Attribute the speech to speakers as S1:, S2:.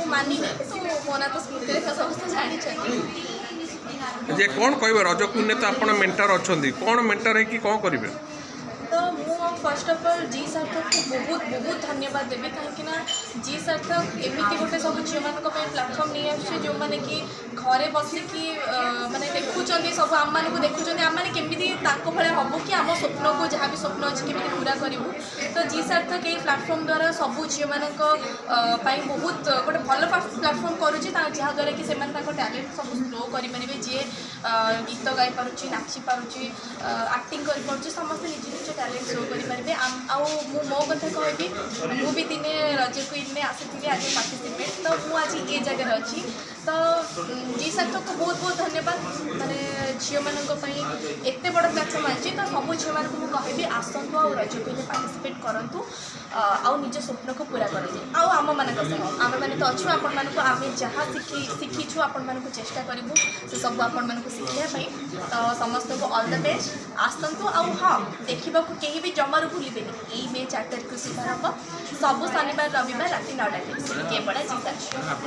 S1: मानिनी तो मो ना तो स्मृति रेखा समस्त जानी
S2: जे कौन कह रज क्वीन तो आप मेंटर अच्छा कौन मेंटर है कि कौन करेंगे
S1: तो मु फर्स्ट ऑफ ऑल जी सार्थक को बहुत बहुत धन्यवाद देवी कहीं जी सार्थक एमती गोटे सब झील मान प्लाटफर्म नहीं आसे जो मैंने कि घरे बसिकी माने देखुं सब आम मान को देखुं आम मैंने केमी भाया हम कि आम स्वप्न को जहाँ भी स्वप्न अच्छे केमी पूरा करूँ तो जी सार्थक यही प्लाटफर्म द्वारा सब झील मान बहुत गोटे भल प्लाटफर्म करुँच जहाँद्वारा कि टैलेंट सब स्लो करेंगे जी गीत गाई पार्टी नाची पार्टी आक्टिंग कर समस्त निज निज टैलेंट शो करेंगे मो कथा कहबी मु भी दिने रज क्वीन में आसी आज पार्टिसिपेट तो मुझे आज ये जगह अच्छी तो जी सार्थक को बहुत बहुत धन्यवाद माने झील मानी एत बड़ प्लाटफर्म अच्छी तो सब झील मान को कहबी आसतु आ रज क्वीन पार्टिसिपेट करूँ आउ निज स्वप्न को पूरा करेंगे आम मान आम मैंने तो अच्छु आपण आम जहाँ शिखीचु आपण को चेष्टा करूँ से सब आपण को शिखापी तो समस्त को ऑल द बेस्ट आसतु आउ हाँ देखा कहीं भी जमार भूलें यही मे 4 तारिख शुभारंभ सब शनिवार रविवार राति 9टा केवल जी सार्थक।